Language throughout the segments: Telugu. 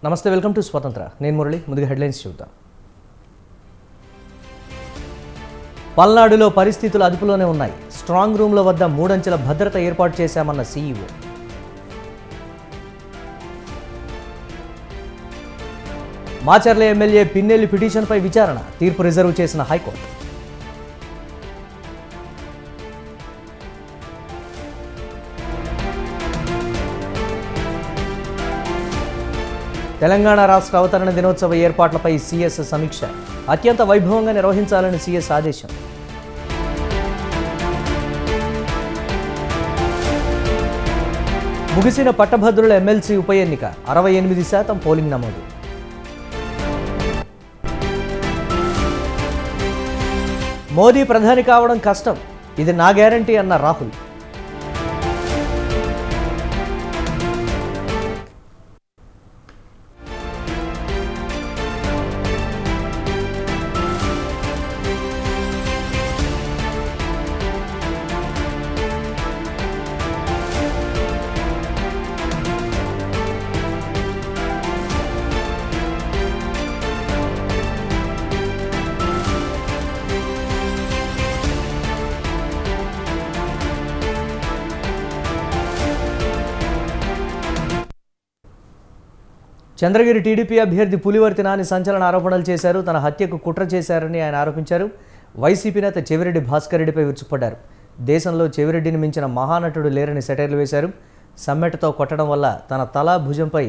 నమస్తే, వెల్కమ్ టు స్వతంత్ర. నేను మురళి. ముందుగా హెడ్లైన్స్ చూద్దాం. పల్నాడులో పరిస్థితులు అదుపులోనే ఉన్నాయి. స్ట్రాంగ్ రూమ్ల వద్ద 3 అంచెల భద్రత ఏర్పాటు చేశామన్న సీఈఓ. మాచర్ల ఎమ్మెల్యే పిన్నెల్లి పిటిషన్పై విచారణ, తీర్పు రిజర్వ్ చేసిన హైకోర్టు. తెలంగాణ రాష్ట్ర అవతరణ దినోత్సవ ఏర్పాట్లపై సీఎస్ సమీక్ష, అత్యంత వైభవంగా నిర్వహించాలని సీఎస్ ఆదేశం. ముగిసిన పట్టభద్రుల ఎమ్మెల్సీ ఉప ఎన్నిక, 68% పోలింగ్ నమోదు. మోదీ ప్రధాని కావడం కష్టం, ఇది నా గ్యారంటీ అన్న రాహుల్. చంద్రగిరి టీడీపీ అభ్యర్థి పులివర్తి నాని సంచలన ఆరోపణలు చేశారు. తన హత్యకు కుట్ర చేశారని ఆయన ఆరోపించారు. వైసీపీ నేత చెవిరెడ్డి భాస్కర్ రెడ్డిపై విరుచుకుపడ్డారు. దేశంలో చెవిరెడ్డిని మించిన మహానటుడు లేరని సెటైర్లు వేశారు. సమ్మెటతో కొట్టడం వల్ల తన తల భుజంపై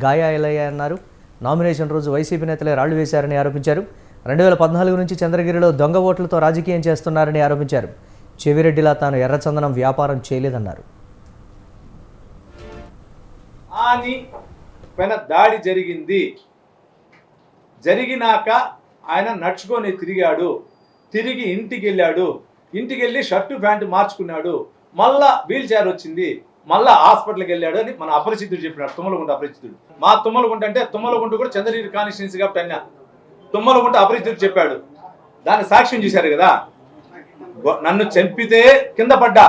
గాయాలయ్యాయన్నారు. నామినేషన్ రోజు వైసీపీ నేతలే రాళ్లు వేశారని ఆరోపించారు. 2014 నుంచి చంద్రగిరిలో దొంగ ఓట్లతో రాజకీయం చేస్తున్నారని ఆరోపించారు. చెవిరెడ్డిలా తాను ఎర్రచందనం వ్యాపారం చేయలేదన్నారు. పైన దాడి జరిగినాక ఆయన నడుచుకొని తిరిగి ఇంటికి వెళ్ళి షర్టు ప్యాంటు మార్చుకున్నాడు. మళ్ళా వీల్ చైర్ వచ్చింది, మళ్ళా హాస్పిటల్కి వెళ్ళాడు అని మన అపరిచితుడు చెప్పినాడు. తుమ్మలగుంట అపరిచితుడు. మా తుమ్మలగుంట అంటే తుమ్మలగుంట కూడా చంద్రగిరి కాన్స్టిట్యున్సీ కాబట్టి అన్న తుమ్మలగుంట అపరిచితుడు చెప్పాడు. దాన్ని సాక్ష్యం చూశారు కదా. నన్ను చంపితే కింద పడ్డా,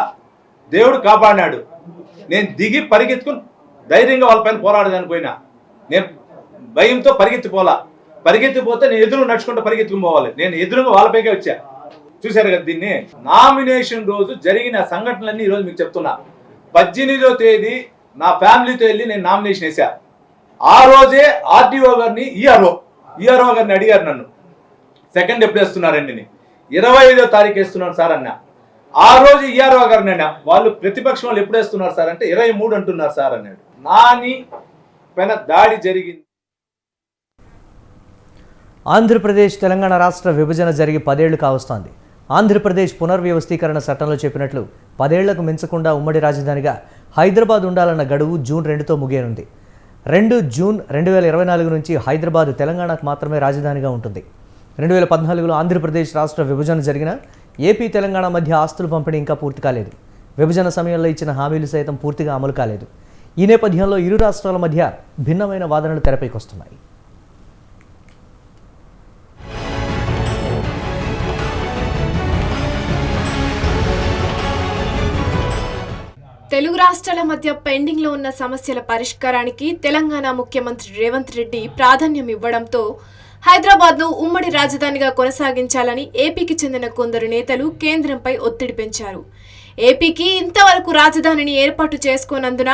దేవుడు కాపాడినాడు. నేను దిగి పరిగెత్తుకుని ధైర్యంగా వాళ్ళ పైన పోరాడడానికి పోయినా. నేను భయంతో పరిగెత్తిపోతే నేను ఎదురు నడుచుకుంటూ పరిగెత్తుకుని పోవాలి. నేను ఎదురుగా వాళ్ళపైకే వచ్చా. చూశారు కదా దీన్ని. నామినేషన్ రోజు జరిగిన సంఘటనలన్నీ ఈరోజు మీకు చెప్తున్నా. 18వ తేదీ నా ఫ్యామిలీతో వెళ్ళి నేను నామినేషన్ వేసా. ఆ రోజే ఆర్టీఓ గారిని ఈఆర్ఓ గారిని అడిగారు నన్ను, సెకండ్ ఎప్పుడు వేస్తున్నారండి. 25వ తారీఖు వేస్తున్నాను సార్ అన్న. ఆ రోజు ఈఆర్ఓ గారిని అన్నా. వాళ్ళు ప్రతిపక్షం వాళ్ళు ఎప్పుడు వేస్తున్నారు సార్ అంటే 23 అంటున్నారు సార్ అన్నాడు. నాని పైన దాడి జరిగింది. ఆంధ్రప్రదేశ్ తెలంగాణ రాష్ట్ర విభజన జరిగి 10 ఏళ్లు కావస్తోంది. ఆంధ్రప్రదేశ్ పునర్వ్యవస్థీకరణ చట్టంలో చెప్పినట్లు 10 ఏళ్లకు మించకుండా ఉమ్మడి రాజధానిగా హైదరాబాద్ ఉండాలన్న గడువు జూన్ 2తో ముగియనుంది. 2 జూన్ 2024 నుంచి హైదరాబాద్ తెలంగాణకు మాత్రమే రాజధానిగా ఉంటుంది. 2014లో ఆంధ్రప్రదేశ్ రాష్ట్ర విభజన జరిగిన ఏపీ తెలంగాణ మధ్య ఆస్తుల పంపిణీ ఇంకా పూర్తి కాలేదు. విభజన సమయంలో ఇచ్చిన హామీలు సైతం పూర్తిగా అమలు కాలేదు. ఈ నేపథ్యంలో ఇరు రాష్ట్రాల మధ్య భిన్నమైన వాదనలు తెరపైకి వస్తున్నాయి. తెలుగు రాష్ట్రాల మధ్య పెండింగ్లో ఉన్న సమస్యల పరిష్కారానికి తెలంగాణ ముఖ్యమంత్రి రేవంత్ రెడ్డి ప్రాధాన్యం ఇవ్వడంతో హైదరాబాద్ను ఉమ్మడి రాజధానిగా కొనసాగించాలని ఏపీకి చెందిన కొందరు నేతలు కేంద్రంపై ఒత్తిడి పెంచారు. ఏపీకి ఇంతవరకు రాజధానిని ఏర్పాటు చేసుకోనందున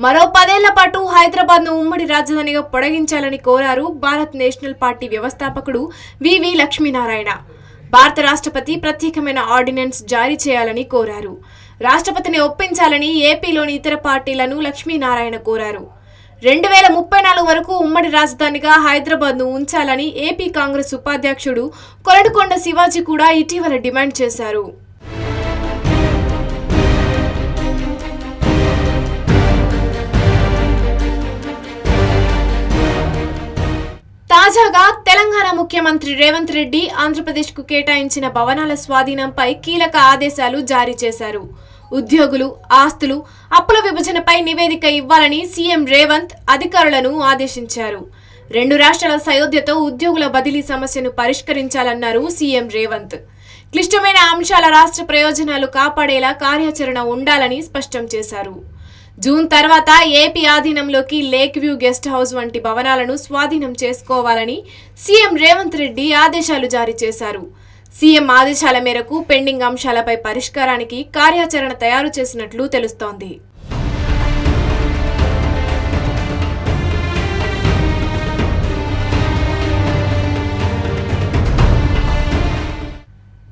మరో 10 ఏళ్ల పాటు హైదరాబాద్ను ఉమ్మడి రాజధానిగా పొడిగించాలని కోరారు భారత్ నేషనల్ పార్టీ వ్యవస్థాపకుడు వివి లక్ష్మీనారాయణ. భారత రాష్ట్రపతి ప్రత్యేకమైన ఆర్డినెన్స్ జారీ చేయాలని కోరారు. రాష్ట్రపతిని ఒప్పించాలని ఏపీలోని ఇతర పార్టీలను లక్ష్మీనారాయణ కోరారు. 2034 వరకు ఉమ్మడి రాజధానిగా హైదరాబాద్ను ఉంచాలని ఏపీ కాంగ్రెస్ ఉపాధ్యక్షుడు కొరడుకొండ శివాజీ కూడా ఇటీవల డిమాండ్ చేశారు. తాజాగా తెలంగాణ ముఖ్యమంత్రి రేవంత్ రెడ్డి ఆంధ్రప్రదేశ్కు కేటాయించిన భవనాల స్వాధీనంపై కీలక ఆదేశాలు జారీ చేశారు. ఉద్యోగులు, ఆస్తులు, అప్పుల విభజనపై నివేదిక ఇవ్వాలని సీఎం రేవంత్ అధికారులను ఆదేశించారు. 2 రాష్ట్రాల సయోధ్యతో ఉద్యోగుల బదిలీ సమస్యను పరిష్కరించాలన్నారు సీఎం రేవంత్. క్లిష్టమైన అంశాల రాష్ట్ర ప్రయోజనాలు కాపాడేలా కార్యాచరణ ఉండాలని స్పష్టం చేశారు. జూన్ తర్వాత ఏపీ ఆధీనంలోకి లేక్ వ్యూ గెస్ట్ హౌస్ వంటి భవనాలను స్వాధీనం చేసుకోవాలని సీఎం రేవంత్ రెడ్డి ఆదేశాలు జారీ చేశారు. సీఎం ఆదేశాల మేరకు పెండింగ్ అంశాలపై పరిష్కారానికి కార్యాచరణ తయారు చేసినట్లు తెలుస్తోంది.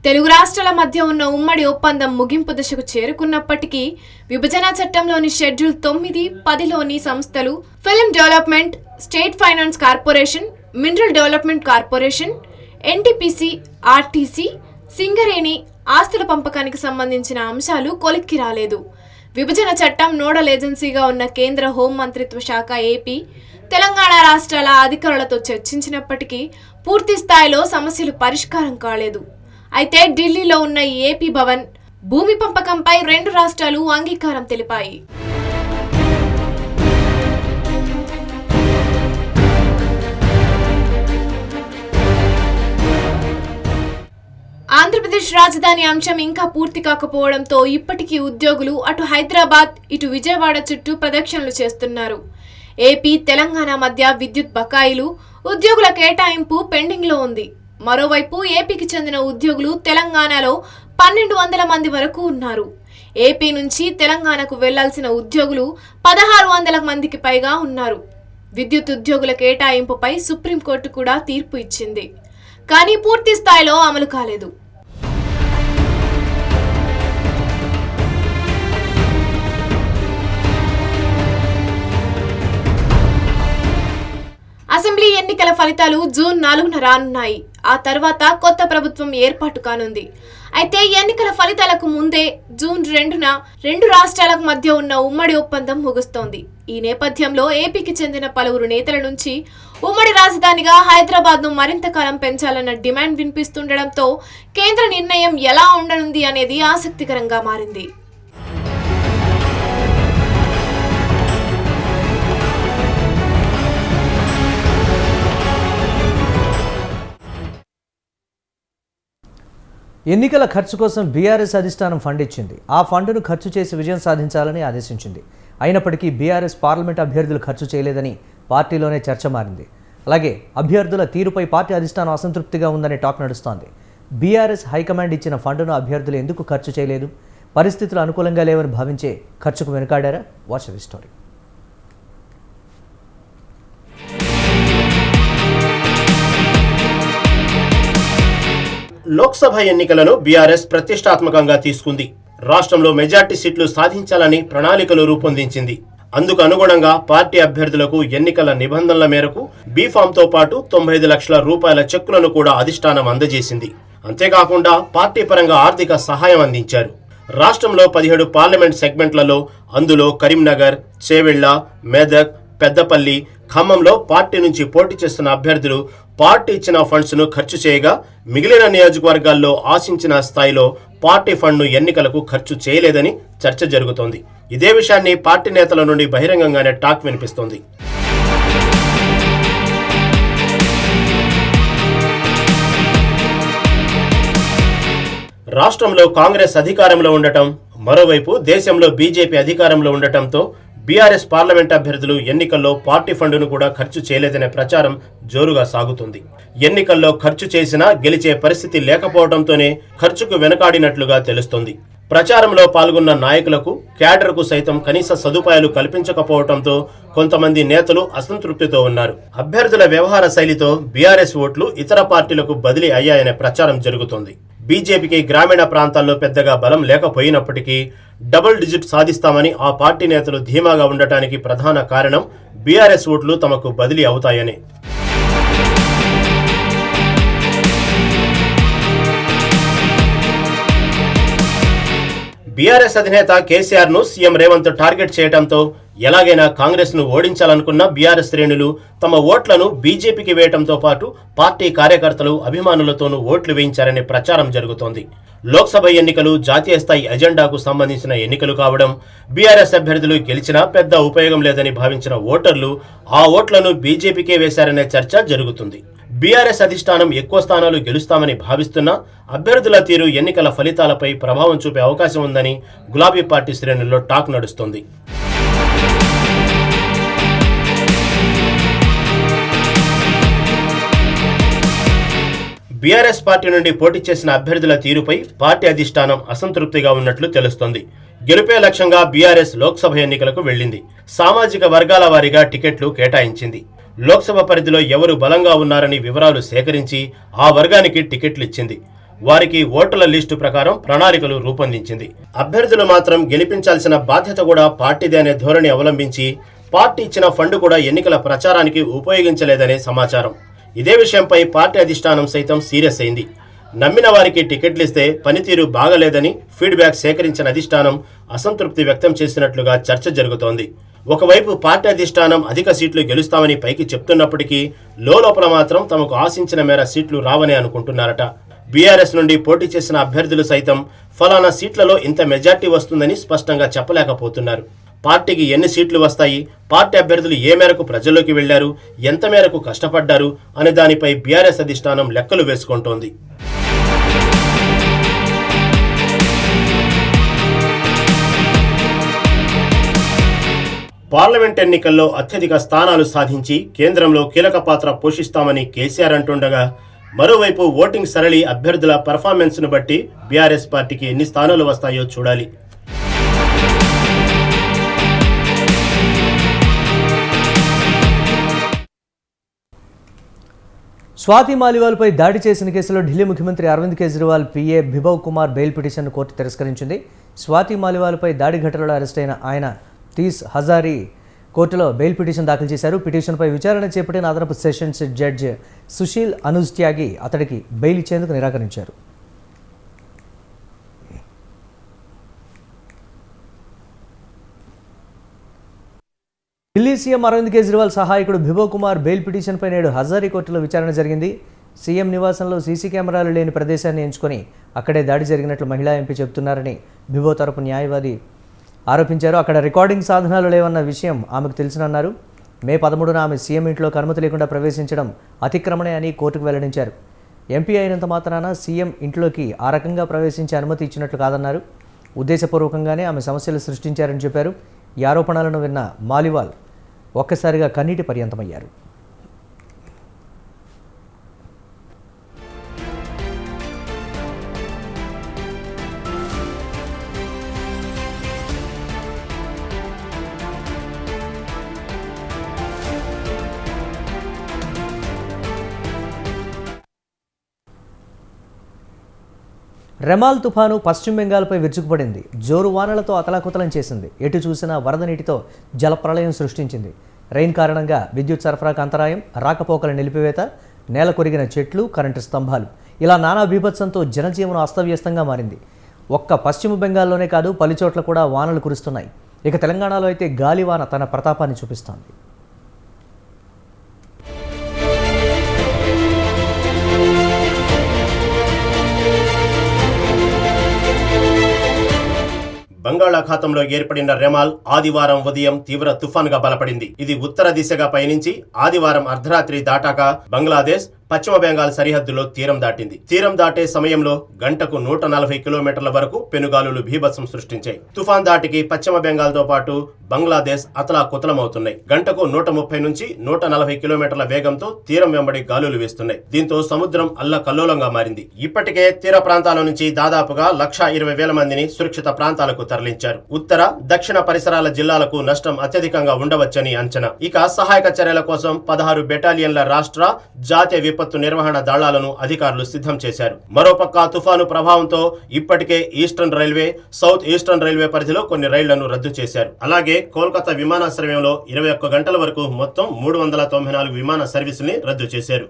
తెలుగు రాష్ట్రాల మధ్య ఉన్న ఉమ్మడి ఒప్పందం ముగింపు దశకు చేరుకున్నప్పటికీ విభజన చట్టంలోని షెడ్యూల్ 9, 10లోని సంస్థలు film development, state finance corporation, mineral development corporation, NTPC, RTC, Singareni ఆస్తుల పంపకానికి సంబంధించిన అంశాలు కొలిక్కి రాలేదు. విభజన చట్టం నోడల్ ఏజెన్సీగా ఉన్న కేంద్ర హోం మంత్రిత్వ శాఖ ఏపీ, తెలంగాణ రాష్ట్రాల అధికారులతో చర్చించినప్పటికీ పూర్తి స్థాయిలో సమస్యలు పరిష్కారం కాలేదు. అయితే ఢిల్లీలో ఉన్న ఏపీ భవన్ భూమి పంపకంపై 2 రాష్ట్రాలు అంగీకారం తెలిపాయి. ఆంధ్రప్రదేశ్ రాజధాని అంశం ఇంకా పూర్తి కాకపోవడంతో ఇప్పటికీ ఉద్యోగులు అటు హైదరాబాద్, ఇటు విజయవాడ చుట్టూ ప్రదక్షిణలు చేస్తున్నారు. ఏపీ, తెలంగాణ మధ్య విద్యుత్ బకాయిలు, ఉద్యోగుల కేటాయింపు పెండింగ్లో ఉంది. మరోవైపు ఏపీకి చెందిన ఉద్యోగులు తెలంగాణలో 1200 మంది వరకు ఉన్నారు. ఏపీ నుంచి తెలంగాణకు వెళ్లాల్సిన ఉద్యోగులు 1600 మందికి పైగా ఉన్నారు. విద్యుత్ ఉద్యోగుల కేటాయింపుపై సుప్రీంకోర్టు కూడా తీర్పు ఇచ్చింది. కానీ పూర్తి స్థాయిలో అమలు కాలేదు. అసెంబ్లీ ఎన్నికల ఫలితాలు జూన్ 4న రానున్నాయి. ఆ తర్వాత కొత్త ప్రభుత్వం ఏర్పాటు కానుంది. అయితే ఎన్నికల ఫలితాలకు ముందే జూన్ 2న 2 రాష్ట్రాలకు మధ్య ఉన్న ఉమ్మడి ఒప్పందం ముగుస్తోంది. ఈ నేపథ్యంలో ఏపీకి చెందిన పలువురు నేతల నుంచి ఉమ్మడి రాజధానిగా హైదరాబాద్ను మరింత కాలం పెంచాలన్న డిమాండ్ వినిపిస్తుండటంతో కేంద్ర నిర్ణయం ఎలా ఉండనుంది అనేది ఆసక్తికరంగా మారింది. ఎన్నికల ఖర్చు కోసం బీఆర్ఎస్ అధిష్టానం ఫండ్ ఇచ్చింది. ఆ ఫండ్ను ఖర్చు చేసి విజయం సాధించాలని ఆదేశించింది. అయినప్పటికీ బీఆర్ఎస్ పార్లమెంట్ అభ్యర్థులు ఖర్చు చేయలేదని పార్టీలోనే చర్చ మారింది. అలాగే అభ్యర్థుల తీరుపై పార్టీ అధిష్టానం అసంతృప్తిగా ఉందనే టాక్ నడుస్తోంది. బీఆర్ఎస్ హైకమాండ్ ఇచ్చిన ఫండ్ను అభ్యర్థులు ఎందుకు ఖర్చు చేయలేదు? పరిస్థితులు అనుకూలంగా లేవని భావించే ఖర్చుకు వెనుకాడారా? Watch the story. లోక్సభ ఎన్నికలను బీఆర్ఎస్ ప్రతిష్టాత్మకంగా తీసుకుంది. రాష్ట్రంలో మెజార్టీ సీట్లు సాధించాలని ప్రణాళికలు రూపొందించింది. అందుకు అనుగుణంగా పార్టీ అభ్యర్థులకు ఎన్నికల నిబంధనల మేరకు బీఫామ్తో పాటు 95 లక్షల రూపాయల చెక్కులను కూడా అధిష్టానం అందజేసింది. అంతేకాకుండా పార్టీ పరంగా ఆర్థిక సహాయం అందించారు. రాష్ట్రంలో 17 పార్లమెంట్ సెగ్మెంట్లలో, అందులో కరీంనగర్, చేవెళ్ల, మెదక్, పెద్దపల్లి, ఖమ్మంలో పార్టీ నుంచి పోటీ చేస్తున్న అభ్యర్థులు పార్టీ ఇచ్చిన ఫండ్స్ ను ఖర్చు చేయగా, మిగిలిన నియోజకవర్గాల్లో ఆశించిన స్థాయిలో పార్టీ ఫండ్ ను ఎన్నికలకు ఖర్చు చేయలేదని చర్చ జరుగుతోంది. ఇదే విషయాన్ని పార్టీ నేతల నుండి బహిరంగంగానే టాక్ వినిపిస్తోంది. రాష్ట్రంలో కాంగ్రెస్ అధికారంలో ఉండటం, మరోవైపు దేశంలో బీజేపీ అధికారంలో ఉండటంతో బీఆర్ఎస్ పార్లమెంట్ అభ్యర్థులు ఎన్నికల్లో పార్టీ ఫండ్ను కూడా ఖర్చు చేయలేదనే ప్రచారం జోరుగా సాగుతుంది. ఎన్నికల్లో ఖర్చు చేసినా గెలిచే పరిస్థితి లేకపోవడంతోనే ఖర్చుకు వెనకాడినట్లుగా తెలుస్తోంది. ప్రచారంలో పాల్గొన్న నాయకులకు, క్యాడర్కు సైతం కనీస సదుపాయాలు కల్పించకపోవడంతో కొంతమంది నేతలు అసంతృప్తితో ఉన్నారు. అభ్యర్థుల వ్యవహార శైలితో బీఆర్ఎస్ ఓట్లు ఇతర పార్టీలకు బదిలీ అయ్యాయనే ప్రచారం జరుగుతోంది. బీజేపీకి గ్రామీణ ప్రాంతాల్లో పెద్దగా బలం లేకపోయినప్పటికీ డబుల్ డిజిట్ సాధిస్తామని ఆ పార్టీ నేతలు ధీమాగా ఉండటానికి ప్రధాన కారణం బీఆర్ఎస్ ఓట్లు తమకు బదిలీ అవుతాయని. బీఆర్ఎస్ అధినేత కేసీఆర్ ను సీఎం రేవంత్ టార్గెట్ చేయడంతో ఎలాగైనా కాంగ్రెస్ ను ఓడించాలనుకున్న బీఆర్ఎస్ శ్రేణులు తమ ఓట్లను బీజేపీకి వేయడంతో పాటు పార్టీ కార్యకర్తలు అభిమానులతోనూ ఓట్లు వేయించారనే ప్రచారం జరుగుతోంది. లోక్సభ ఎన్నికలు జాతీయ స్థాయి ఎజెండాకు సంబంధించిన ఎన్నికలు కావడం, బీఆర్ఎస్ అభ్యర్థులు గెలిచినా పెద్ద ఉపయోగం లేదని భావించిన ఓటర్లు ఆ ఓట్లను బీజేపీకే వేశారనే చర్చ జరుగుతుంది. బీఆర్ఎస్ అధిష్టానం ఎక్కువ స్థానాలు గెలుస్తామని భావిస్తున్నా అభ్యర్థుల తీరు ఎన్నికల ఫలితాలపై ప్రభావం చూపే అవకాశం ఉందని గులాబీ పార్టీ శ్రేణుల్లో టాక్ నడుస్తోంది. బీఆర్ఎస్ పార్టీ నుండి పోటీ చేసిన అభ్యర్థుల తీరుపై పార్టీ అధిష్టానం అసంతృప్తిగా ఉన్నట్లు తెలుస్తోంది. గెలుపే లక్ష్యంగా బీఆర్ఎస్ లోక్సభ ఎన్నికలకు వెళ్లింది. సామాజిక వర్గాల వారీగా టికెట్లు కేటాయించింది. లోక్సభ పరిధిలో ఎవరు బలంగా ఉన్నారని వివరాలు సేకరించి ఆ వర్గానికి టికెట్లు ఇచ్చింది. వారికి ఓటర్ల లిస్టు ప్రకారం ప్రణాళికలు రూపొందించింది. అభ్యర్థులు మాత్రం గెలిపించాల్సిన బాధ్యత కూడా పార్టీదే అనే ధోరణి అవలంబించి పార్టీ ఇచ్చిన ఫండ్ కూడా ఎన్నికల ప్రచారానికి ఉపయోగించలేదనే సమాచారం. ఇదే విషయంపై పార్టీ అధిష్టానం సైతం సీరియస్ అయింది. నమ్మిన వారికి టికెట్లు ఇస్తే పనితీరు బాగలేదని ఫీడ్బ్యాక్ సేకరించిన అధిష్టానం అసంతృప్తి వ్యక్తం చేసినట్లుగా చర్చ జరుగుతోంది. ఒకవైపు పార్టీ అధిష్టానం అధిక సీట్లు గెలుస్తామని పైకి చెప్తున్నప్పటికీ లోపల మాత్రం తమకు ఆశించిన మేర సీట్లు రావని అనుకుంటున్నారట. బీఆర్ఎస్ నుండి పోటీ చేసిన అభ్యర్థులు సైతం ఫలానా సీట్లలో ఇంత మెజార్టీ వస్తుందని స్పష్టంగా చెప్పలేకపోతున్నారు. పార్టీకి ఎన్ని సీట్లు వస్తాయి, పార్టీ అభ్యర్థులు ఏ మేరకు ప్రజల్లోకి వెళ్లారు, ఎంత మేరకు కష్టపడ్డారు అనే దానిపై బీఆర్ఎస్ అధిష్టానం లెక్కలు వేసుకుంటోంది. పార్లమెంట్ ఎన్నికల్లో అత్యధిక స్థానాలు సాధించి కేంద్రంలో కీలక పాత్ర పోషిస్తామని కేసీఆర్ అంటుండగా, మరోవైపు ఓటింగ్ సరళి అభ్యర్థుల పెర్ఫార్మెన్స్ ను బట్టి బీఆర్ఎస్ పార్టీకి ఎన్ని స్థానాలు వస్తాయో చూడాలి. స్వాతి మాలివాల్పై దాడి చేసిన కేసులో ఢిల్లీ ముఖ్యమంత్రి అరవింద్ కేజ్రీవాల్ పీఏ బిభవ్ కుమార్ బెయిల్ పిటిషన్ను కోర్టు తిరస్కరించింది. స్వాతి మాలివాల్పై దాడి ఘటనలో అరెస్ట్ అయిన ఆయన 30 హజారీ కోర్టులో బెయిల్ పిటిషన్ దాఖలు చేశారు. పిటిషన్పై విచారణ చేపట్టిన అదనపు సెషన్స్ జడ్జి సుశీల్ అనుజ్ త్యాగి అతడికి బెయిల్ ఇచ్చేందుకు నిరాకరించారు. ఢిల్లీ సీఎం అరవింద్ కేజ్రీవాల్ సహాయకుడు బిభవ్ కుమార్ బెయిల్ పిటిషన్పై నేడు హజారీ కోర్టులో విచారణ జరిగింది. సీఎం నివాసంలో సీసీ కెమెరాలు లేని ప్రదేశాన్ని ఎంచుకొని అక్కడే దాడి జరిగినట్లు మహిళా ఎంపీ చెబుతున్నారని బిభవ్ తరపు న్యాయవాది ఆరోపించారు. అక్కడ రికార్డింగ్ సాధనాలు లేవన్న విషయం ఆమెకు తెలుసునన్నారు. మే 13న ఆమె సీఎం ఇంట్లోకి అనుమతి లేకుండా ప్రవేశించడం అతిక్రమణే అని కోర్టుకు వెల్లడించారు. ఎంపీ అయినంత మాత్రాన సీఎం ఇంట్లోకి ఆ రకంగా ప్రవేశించే అనుమతి ఇచ్చినట్లు కాదన్నారు. ఉద్దేశపూర్వకంగానే ఆమె సమస్యలు సృష్టించారని చెప్పారు. ఈ ఆరోపణలను విన్న మాలివాల్ ఒక్కసారిగా కన్నీటి పర్యంతమయ్యారు. రెమాల్ తుఫాను పశ్చిమ బెంగాల్పై విరుచుకుపడింది. జోరు వానలతో అతలాకుతలం చేసింది. ఎటు చూసినా వరద నీటితో జలప్రళయం సృష్టించింది. రెయిన్ కారణంగా విద్యుత్ సరఫరాకు అంతరాయం, రాకపోకల నిలిపివేత, నేల కొరిగిన చెట్లు, కరెంటు స్తంభాలు, ఇలా నానా బీభత్సంతో జనజీవనం అస్తవ్యస్తంగా మారింది. ఒక్క పశ్చిమ బెంగాల్లోనే కాదు, పలుచోట్ల కూడా వానలు కురుస్తున్నాయి. ఇక తెలంగాణలో అయితే గాలివాన తన ప్రతాపాన్ని చూపిస్తోంది. బంగాళాఖాతంలో ఏర్పడిన రెమాల్ ఆదివారం ఉదయం తీవ్ర తుఫాన్గా బలపడింది. ఇది ఉత్తర దిశగా పయనించి ఆదివారం అర్ధరాత్రి దాటాక బంగ్లాదేశ్, పశ్చిమ బెంగాల్ సరిహద్దులో తీరం దాటింది. తీరం దాటే సమయంలో గంటకు 140 కిలోమీటర్ల వరకు పెనుగాలులు బీభత్సం సృష్టించాయి. తుఫాన్ దాటికి పశ్చిమ బెంగాల్తో పాటు బంగ్లాదేశ్ అతలాకుతలమవుతున్నాయి. గంటకు 130 నుంచి 140 కిలోమీటర్ల వేగంతో తీరం వెంబడి గాలులు వీస్తున్నాయి. దీంతో సముద్రం అల్లకల్లోలంగా మారింది. ఇప్పటికే తీర ప్రాంతాల నుంచి దాదాపుగా 1,20,000 మందిని సురక్షిత ప్రాంతాలకు తరలించారు. ఉత్తర, దక్షిణ పరిసరాల జిల్లాలకు నష్టం అత్యధికంగా ఉండవచ్చని అంచనా. ఇక సహాయక చర్యల కోసం 16 బెటాలియన్ల రాష్ట్ర, జాతీయ విపత్తు నిర్వహణ దళాలను అధికారులు సిద్ధం చేశారు. మరోపక్క తుఫాను ప్రభావంతో ఇప్పటికే eastern railway, south eastern railway పరిధిలో కొన్ని రైళ్లను రద్దు చేశారు. అలాగే కోల్కతా విమానాశ్రయంలో 21 గంటల వరకు మొత్తం 394 విమాన సర్వీసుల్ని రద్దు చేశారు.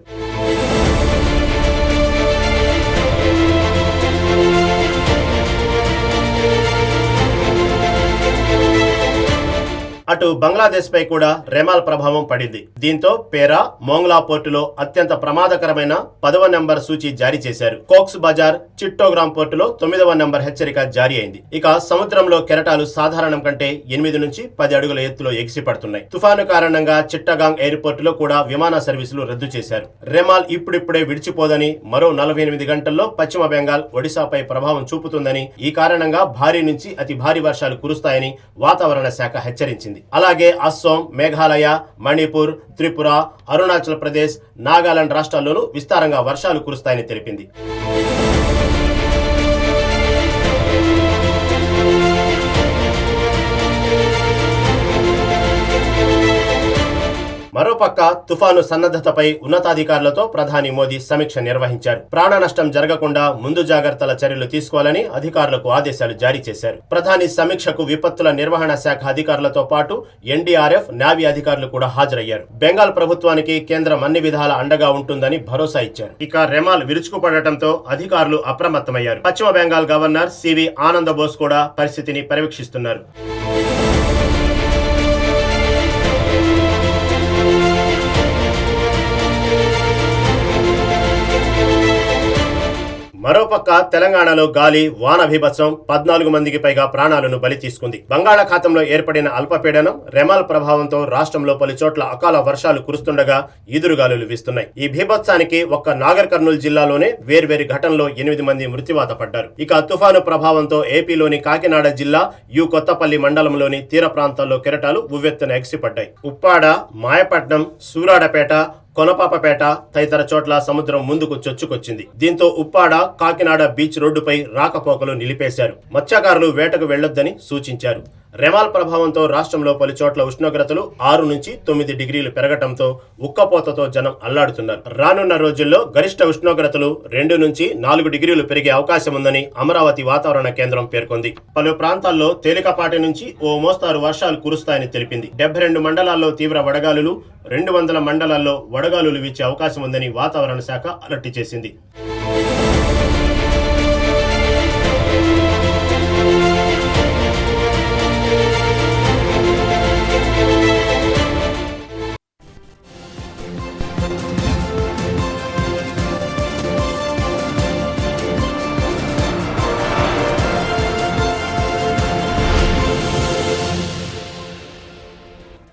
అటు బంగ్లాదేశ్ పై కూడా రెమాల్ ప్రభావం పడింది. దీంతో పేరా, మోంగ్లా పోర్టులో అత్యంత ప్రమాదకరమైన 10వ నెంబర్ సూచి జారీ చేశారు. కోక్స్ బజార్, చిట్టోగ్రామ్ పోర్టులో 9వ నెంబర్ హెచ్చరిక జారీ అయింది. ఇక సముద్రంలో కెరటాలు సాధారణం కంటే 8 నుంచి 10 అడుగుల ఎత్తులో ఎగిసిపడుతున్నాయి. తుఫాను కారణంగా చిట్టగాంగ్ ఎయిర్పోర్ట్ లో కూడా విమాన సర్వీసులు రద్దు చేశారు. రెమాల్ ఇప్పుడిప్పుడే విడిచిపోదని, మరో 48 గంటల్లో పశ్చిమ బెంగాల్, ఒడిశాపై ప్రభావం చూపుతుందని, ఈ కారణంగా భారీ నుంచి అతి భారీ వర్షాలు కురుస్తాయని వాతావరణ శాఖ హెచ్చరించింది. అలాగే అస్సోం, మేఘాలయ, మణిపూర్, త్రిపుర, అరుణాచల్ ప్రదేశ్, నాగాలాండ్ రాష్ట్రాల్లోనూ విస్తారంగా వర్షాలు కురుస్తాయని తెలిపింది. మరోపక్క తుఫాను సన్నద్ధతపై ఉన్నతాధికారులతో ప్రధాని మోదీ సమీక్ష నిర్వహించారు. ప్రాణ నష్టం జరగకుండా ముందు జాగ్రత్తల చర్యలు తీసుకోవాలని అధికారులకు ఆదేశాలు జారీ చేశారు. ప్రధాని సమీక్షకు విపత్తుల నిర్వహణ శాఖ అధికారులతో పాటు ఎన్డీఆర్ఎఫ్, నేవీ అధికారులు కూడా హాజరయ్యారు. బెంగాల్ ప్రభుత్వానికి కేంద్రం అన్ని విధాల అండగా ఉంటుందని భరోసా ఇచ్చారు. ఇక రెమాల్ విరుచుకుపడటంతో అధికారులు అప్రమత్తమయ్యారు. పశ్చిమ బెంగాల్ గవర్నర్ సివి ఆనంద బోస్ కూడా పరిస్థితిని పర్యవేక్షిస్తున్నారు. మరోపక్క తెలంగాణలో గాలి, వాన బీభత్సం 14 మందికి పైగా ప్రాణాలను బలి తీసుకుంది. బంగాళాఖాతంలో ఏర్పడిన అల్పపీడనం రెమాల్ ప్రభావంతో రాష్ట్రంలో పలు చోట్ల అకాల వర్షాలు కురుస్తుండగా ఈదురుగాలులు వీస్తున్నాయి. ఈ బీభత్సానికి ఒక్క నాగర్ కర్నూలు జిల్లాలోనే వేర్వేరు ఘటనలో 8 మంది మృత్యువాత పడ్డారు. ఇక తుఫాను ప్రభావంతో ఏపీలోని కాకినాడ జిల్లా కొత్తపల్లి మండలంలోని తీర ప్రాంతాల్లో కెరటాలు ఉవ్వెత్తున ఎగిసిపడ్డాయి. ఉప్పాడ, మాయపట్నం, సూరాడపేట, కొనపాపపేట తదితర చోట్ల సముద్రం ముందుకు చొచ్చుకొచ్చింది. దీంతో ఉప్పాడ, కాకినాడ బీచ్ రోడ్డుపై రాకపోకలు నిలిపేశారు. మత్స్యకారులు వేటకు వెళ్లొద్దని సూచించారు. రెమాల్ ప్రభావంతో రాష్ట్రంలో పలు చోట్ల ఉష్ణోగ్రతలు 6 నుంచి 9 డిగ్రీలు పెరగటంతో ఉక్కపోతతో జనం అల్లాడుతున్నారు. రానున్న రోజుల్లో గరిష్ట ఉష్ణోగ్రతలు 2 నుంచి 4 డిగ్రీలు పెరిగే అవకాశం ఉందని అమరావతి వాతావరణ కేంద్రం పేర్కొంది. పలు ప్రాంతాల్లో తేలికపాటి నుంచి ఓ మోస్తారు వర్షాలు కురుస్తాయని తెలిపింది. 72 మండలాల్లో తీవ్ర వడగాలులు, 200 మండలాల్లో వడగాలులు వీచే అవకాశం ఉందని వాతావరణ శాఖ అలర్ట్ చేసింది.